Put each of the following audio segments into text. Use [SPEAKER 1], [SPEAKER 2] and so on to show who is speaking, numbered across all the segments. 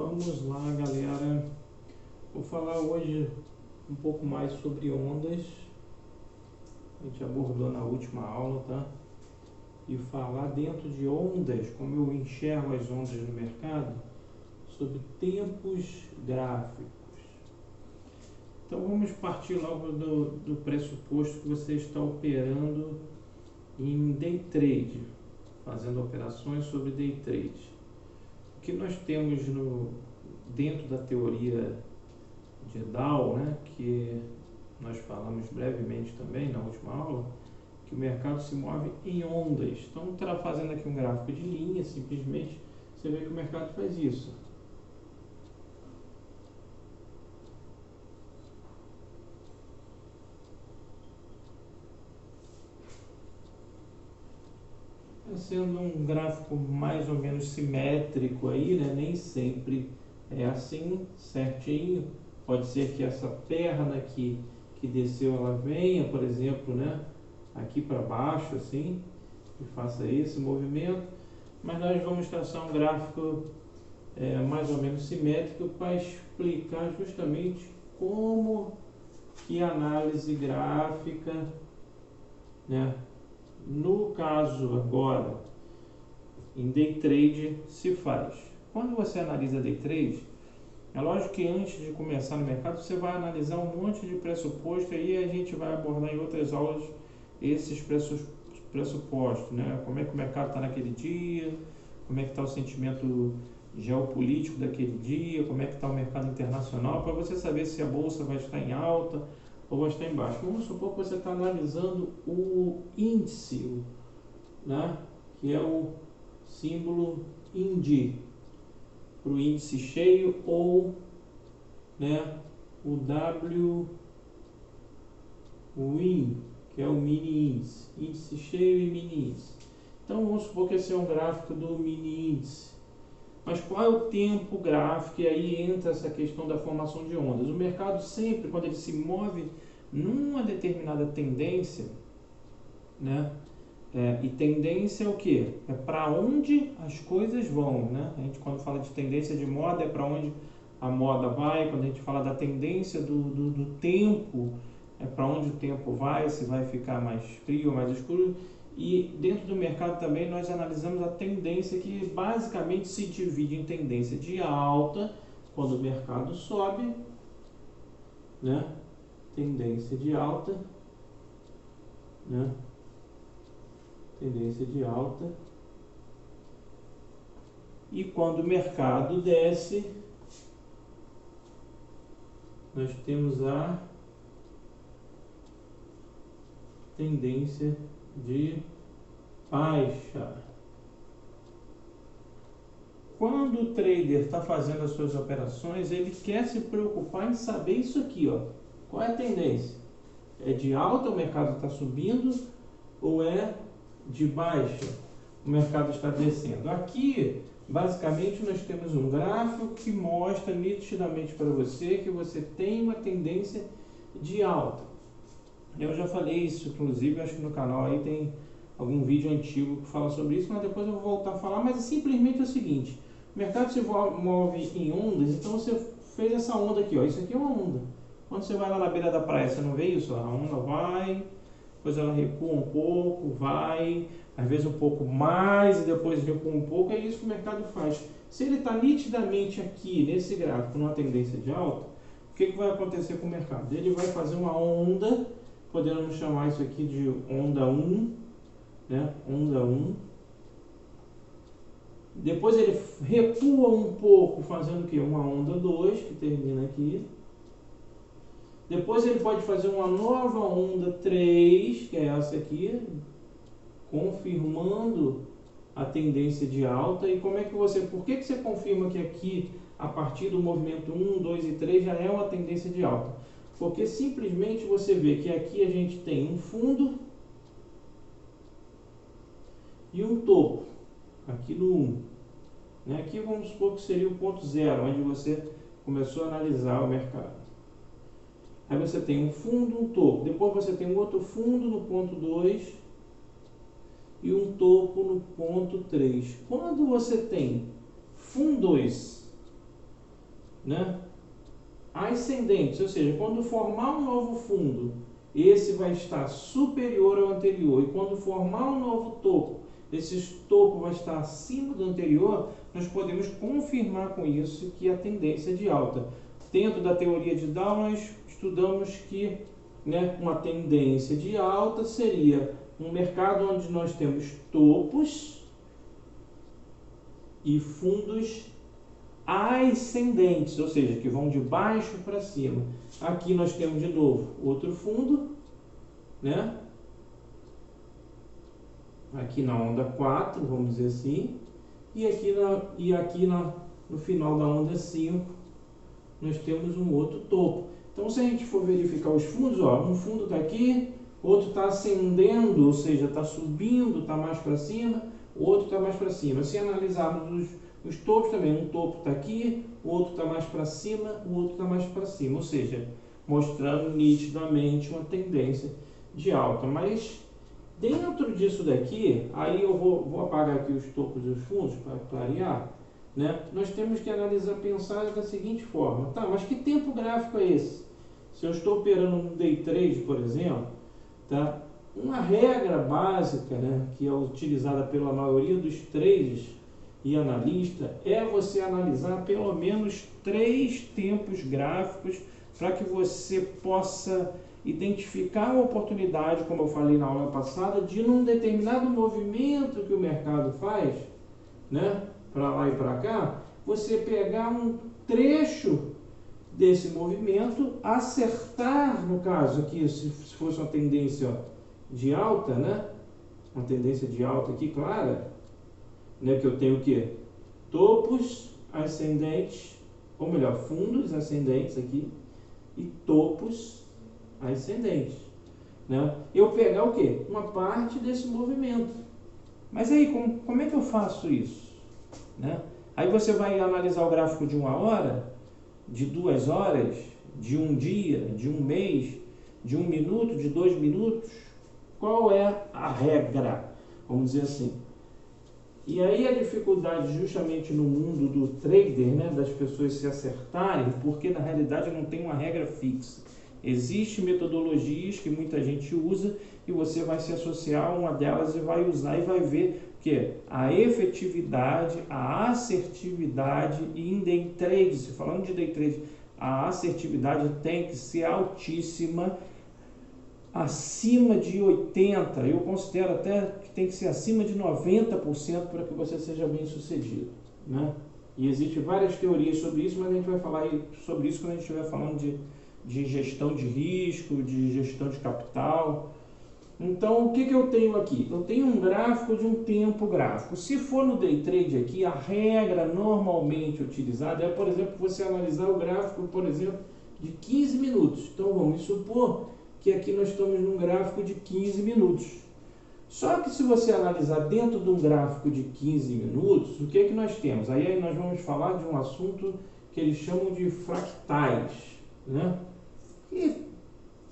[SPEAKER 1] Vamos lá, galera. Vou falar hoje um pouco mais sobre ondas. A gente abordou na última aula, tá? E falar dentro de ondas, como eu enxergo as ondas no mercado, sobre tempos gráficos. Então vamos partir logo do pressuposto que você está operando em day trade, fazendo operações sobre day trade. O que nós temos dentro da teoria de Dow, né, que nós falamos brevemente também na última aula, que o mercado se move em ondas. Então, fazendo aqui um gráfico de linha, simplesmente, você vê que o mercado faz isso. Sendo um gráfico mais ou menos simétrico aí, né? Nem sempre é assim, certinho. Pode ser que essa perna aqui que desceu, ela venha, por exemplo, né? Aqui para baixo, assim, e faça esse movimento. Mas nós vamos traçar um gráfico mais ou menos simétrico para explicar justamente como que a análise gráfica, né? No caso agora, em day trade se faz. Quando você analisa day trade, é lógico que antes de começar no mercado, você vai analisar um monte de pressuposto, e aí a gente vai abordar em outras aulas esses pressupostos, né? Como é que o mercado está naquele dia, como é que está o sentimento geopolítico daquele dia, como é que está o mercado internacional, para você saber se a bolsa vai estar em alta ou vai estar em baixo. Vamos supor que você está analisando o índice, né? Que é o símbolo INDI, para o índice cheio, ou, né, o WIN, que é o mini índice cheio e mini índice. Então vamos supor que esse é um gráfico do mini índice. Mas qual é o tempo gráfico? E aí entra essa questão da formação de ondas. O mercado sempre, quando ele se move numa determinada tendência, né? E tendência é o que? É para onde as coisas vão, né? A gente, quando fala de tendência de moda, é para onde a moda vai. Quando a gente fala da tendência do tempo, é para onde o tempo vai, se vai ficar mais frio ou mais escuro. E dentro do mercado também nós analisamos a tendência, que basicamente se divide em tendência de alta, quando o mercado sobe, né? Tendência de alta, né? Tendência de alta. E quando o mercado desce, nós temos a tendência de baixa. Quando o trader está fazendo as suas operações, ele quer se preocupar em saber isso aqui, ó. Qual é a tendência? É de alta, o mercado está subindo, ou é de baixa, o mercado está descendo? Aqui, basicamente, nós temos um gráfico que mostra nitidamente para você que você tem uma tendência de alta. Eu já falei isso, inclusive, acho que no canal aí tem algum vídeo antigo que fala sobre isso, mas depois eu vou voltar a falar. Mas simplesmente é o seguinte: o mercado se move em ondas. Então você fez essa onda aqui, ó. Isso aqui é uma onda. Quando você vai lá na beira da praia, você não vê isso? A onda vai, depois ela recua um pouco, vai, às vezes um pouco mais, e depois recua um pouco. É isso que o mercado faz. Se ele está nitidamente aqui nesse gráfico numa tendência de alta, o que vai acontecer com o mercado? Ele vai fazer uma onda, podemos chamar isso aqui de onda 1, né? Onda 1. Depois ele recua um pouco, fazendo o quê? Uma onda 2, que termina aqui. Depois ele pode fazer uma nova onda 3, que é essa aqui, confirmando a tendência de alta. E como é que você, por que você confirma que aqui, a partir do movimento 1, 2 e 3, já é uma tendência de alta? Porque simplesmente você vê que aqui a gente tem um fundo e um topo, aqui no 1. Né? Aqui vamos supor que seria o ponto 0, onde você começou a analisar o mercado. Aí você tem um fundo, um topo. Depois você tem um outro fundo no ponto 2 e um topo no ponto 3. Quando você tem fundos né, ascendentes, ou seja, quando formar um novo fundo, esse vai estar superior ao anterior, e quando formar um novo topo, esse topo vai estar acima do anterior, nós podemos confirmar com isso que a tendência é de alta. Dentro da teoria de Dow, nós estudamos que, né, uma tendência de alta seria um mercado onde nós temos topos e fundos ascendentes, ou seja, que vão de baixo para cima. Aqui nós temos de novo outro fundo, né? Aqui na onda 4, vamos dizer assim, e aqui no final da onda 5, nós temos um outro topo. Então, se a gente for verificar os fundos, ó, um fundo está aqui, outro está ascendendo, ou seja, está subindo, está mais para cima, o outro está mais para cima. Se analisarmos os topos também, um topo está aqui, o outro está mais para cima, o outro está mais para cima, ou seja, mostrando nitidamente uma tendência de alta. Mas dentro disso daqui, aí eu vou apagar aqui os topos e os fundos para clarear, né? Nós temos que analisar, pensar da seguinte forma: tá, mas que tempo gráfico é esse? Se eu estou operando no day trade, por exemplo, tá? Uma regra básica, né, que é utilizada pela maioria dos traders e analistas, é você analisar pelo menos 3 tempos gráficos para que você possa identificar uma oportunidade, como eu falei na aula passada, de num determinado movimento que o mercado faz, né, para lá e para cá, você pegar um trecho desse movimento, acertar, no caso aqui, se fosse uma tendência de alta, né, uma tendência de alta aqui clara, né, que eu tenho o quê? Topos ascendentes, ou melhor, fundos ascendentes aqui, e topos ascendentes, né? Eu pegar o quê? Uma parte desse movimento. Mas aí, como é que eu faço isso? Né? Aí você vai analisar o gráfico de 1 hora, de 2 horas, de um dia, de um mês, de 1 minuto, de 2 minutos. Qual é a regra? Vamos dizer assim. E aí a dificuldade justamente no mundo do trader, né, das pessoas se acertarem, porque na realidade não tem uma regra fixa. Existem metodologias que muita gente usa e você vai se associar a uma delas e vai usar e vai ver que a efetividade, a assertividade e em day trade, se falando de day trade, a assertividade tem que ser altíssima, acima de 80%, eu considero até que tem que ser acima de 90% para que você seja bem sucedido, né? E existem várias teorias sobre isso, mas a gente vai falar sobre isso quando a gente estiver falando de gestão de risco, de gestão de capital. Então, o que eu tenho aqui? Eu tenho um gráfico de um tempo gráfico. Se for no day trade aqui, a regra normalmente utilizada é, por exemplo, você analisar o gráfico, por exemplo, de 15 minutos. Então, vamos supor que aqui nós estamos num gráfico de 15 minutos. Só que se você analisar dentro de um gráfico de 15 minutos, o que nós temos? Aí nós vamos falar de um assunto que eles chamam de fractais, né? E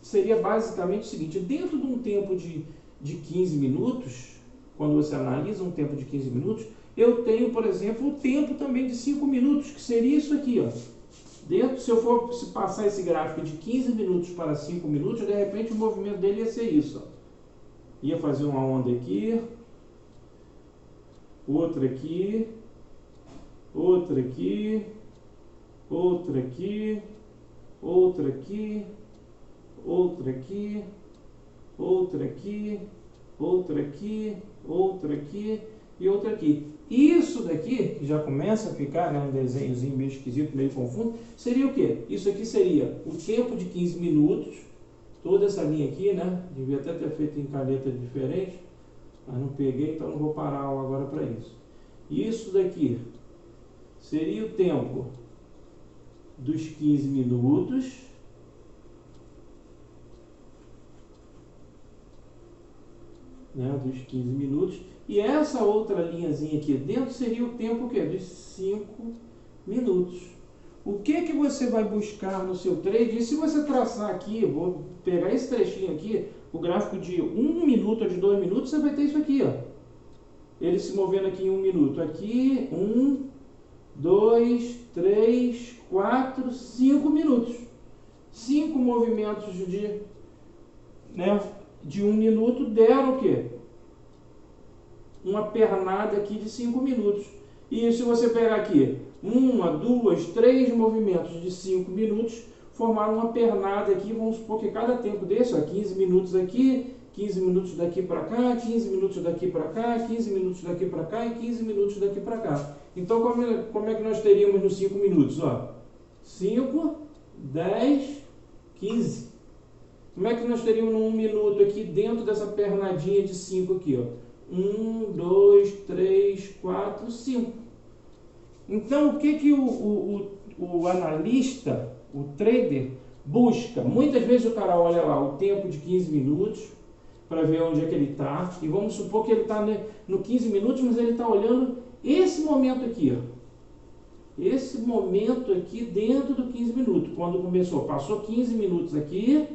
[SPEAKER 1] seria basicamente o seguinte: dentro de um tempo de 15 minutos, quando você analisa um tempo de 15 minutos, eu tenho, por exemplo, o tempo também de 5 minutos, que seria isso aqui, ó. Se eu for passar esse gráfico de 15 minutos para 5 minutos, de repente o movimento dele ia ser isso, ó. Ia fazer uma onda aqui, outra aqui, outra aqui, outra aqui, outra aqui, outra aqui, outra aqui, outra aqui, outra aqui e outra aqui. Isso daqui, que já começa a ficar, né, um desenhozinho meio esquisito, meio confuso, seria o quê? Isso aqui seria o tempo de 15 minutos, toda essa linha aqui, né? Devia até ter feito em caneta diferente, mas não peguei, então não vou parar a aula agora para isso. Isso daqui seria o tempo dos 15 minutos, né, dos 15 minutos, e essa outra linhazinha aqui dentro seria o tempo o quê? Dos 5 minutos. O que você vai buscar no seu trade? E se você traçar aqui, eu vou pegar esse trechinho aqui, o gráfico de 1 minuto ou de 2 minutos, você vai ter isso aqui, ó. Ele se movendo aqui em 1 minuto. Aqui, 1, 2, 3, 4, 5 minutos. 5 movimentos de 1 minuto deram o quê? Uma pernada aqui de 5 minutos. E se você pegar aqui, 1, 2, 3 movimentos de 5 minutos, formaram uma pernada aqui, vamos supor que cada tempo desse, ó, 15 minutos aqui, 15 minutos daqui para cá, 15 minutos daqui para cá, 15 minutos daqui para cá e 15 minutos daqui para cá. Então, como é que nós teríamos nos 5 minutos? Ó, 5, 10, 15. Como é que nós teríamos no 1 minuto aqui dentro dessa pernadinha de 5 aqui? Ó? 1, 2, 3, 4, 5. Então, o que o analista, o trader, busca? Muitas vezes o cara olha lá o tempo de 15 minutos para ver onde é que ele está. E vamos supor que ele está no 15 minutos, mas ele está olhando esse momento aqui. Ó. Esse momento aqui dentro do 15 minutos. Quando começou, passou 15 minutos aqui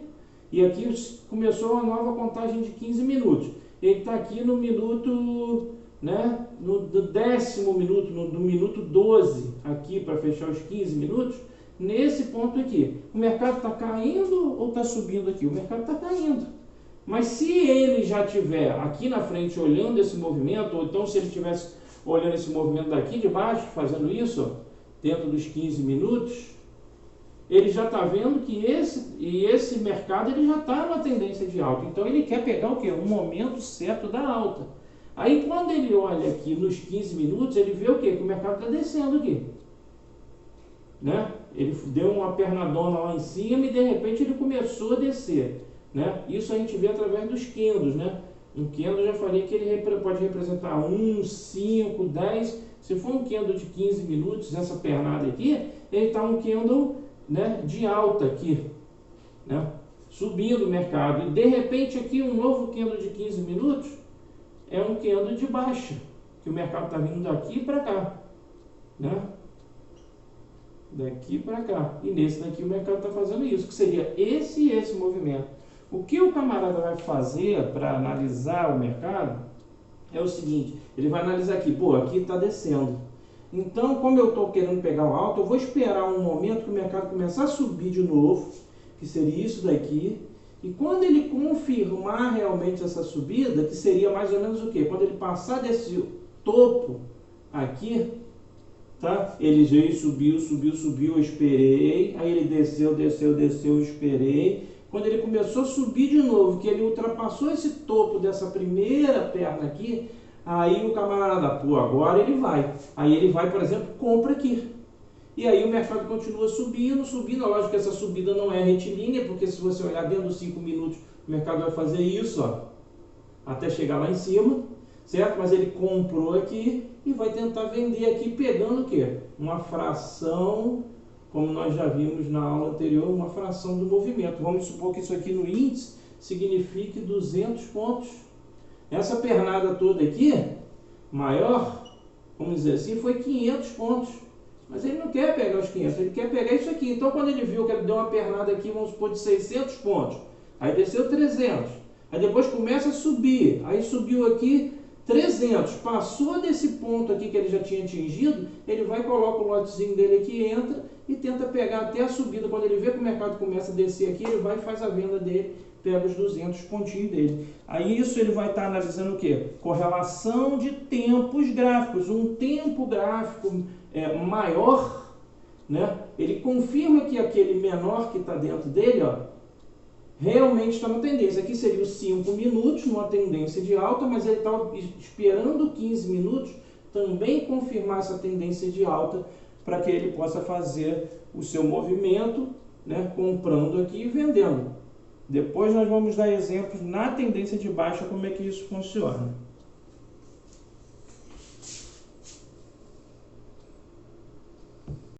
[SPEAKER 1] e aqui começou a nova contagem de 15 minutos. Ele está aqui no minuto, né, no 10º minuto, no minuto 12, aqui para fechar os 15 minutos, nesse ponto aqui. O mercado está caindo ou está subindo aqui? O mercado está caindo. Mas se ele já estiver aqui na frente olhando esse movimento, ou então se ele estivesse olhando esse movimento daqui de baixo, fazendo isso, ó, dentro dos 15 minutos, ele já está vendo que esse mercado ele já está numa tendência de alta. Então ele quer pegar o quê? Um momento certo da alta. Aí quando ele olha aqui nos 15 minutos, ele vê o quê? Que o mercado está descendo aqui. Né? Ele deu uma pernadona lá em cima e de repente ele começou a descer. Né? Isso a gente vê através dos candles. Né? Um candle, eu já falei que ele pode representar 1, 5, 10. Se for um candle de 15 minutos, essa pernada aqui, ele está um candle, né, de alta aqui, né, subindo o mercado. E de repente aqui um novo candle de 15 minutos é um candle de baixa, que o mercado está vindo daqui para cá, né, daqui para cá. E nesse daqui o mercado está fazendo isso, que seria esse e esse movimento. O que o camarada vai fazer para analisar o mercado é o seguinte: ele vai analisar aqui, pô, aqui está descendo. Então, como eu estou querendo pegar o alto, eu vou esperar um momento que o mercado começar a subir de novo, que seria isso daqui. E quando ele confirmar realmente essa subida, que seria mais ou menos o quê? Quando ele passar desse topo aqui, tá? Ele veio, subiu, eu esperei. Aí ele desceu, eu esperei. Quando ele começou a subir de novo, que ele ultrapassou esse topo dessa primeira perna aqui, aí o camarada, pô, agora ele vai. Aí ele vai, por exemplo, compra aqui. E aí o mercado continua subindo. Lógico que essa subida não é retilínea, porque se você olhar dentro dos 5 minutos, o mercado vai fazer isso, ó, até chegar lá em cima, certo? Mas ele comprou aqui e vai tentar vender aqui, pegando o quê? Uma fração, como nós já vimos na aula anterior, uma fração do movimento. Vamos supor que isso aqui no índice signifique 200 pontos. Essa pernada toda aqui, maior, vamos dizer assim, foi 500 pontos. Mas ele não quer pegar os 500, ele quer pegar isso aqui. Então, quando ele viu que ele deu uma pernada aqui, vamos supor, de 600 pontos, aí desceu 300, aí depois começa a subir, aí subiu aqui 300, passou desse ponto aqui que ele já tinha atingido, ele vai, coloca o lotezinho dele aqui, entra e tenta pegar até a subida. Quando ele vê que o mercado começa a descer aqui, ele vai e faz a venda dele, pega os 200 pontinhos dele. Aí isso ele vai estar analisando o quê? Correlação de tempos gráficos. Um tempo gráfico maior, né? Ele confirma que aquele menor que está dentro dele, ó, realmente está na tendência. Aqui seria os 5 minutos, numa tendência de alta, mas ele está esperando 15 minutos também confirmar essa tendência de alta para que ele possa fazer o seu movimento, né, comprando aqui e vendendo. Depois nós vamos dar exemplos na tendência de baixa como é que isso funciona.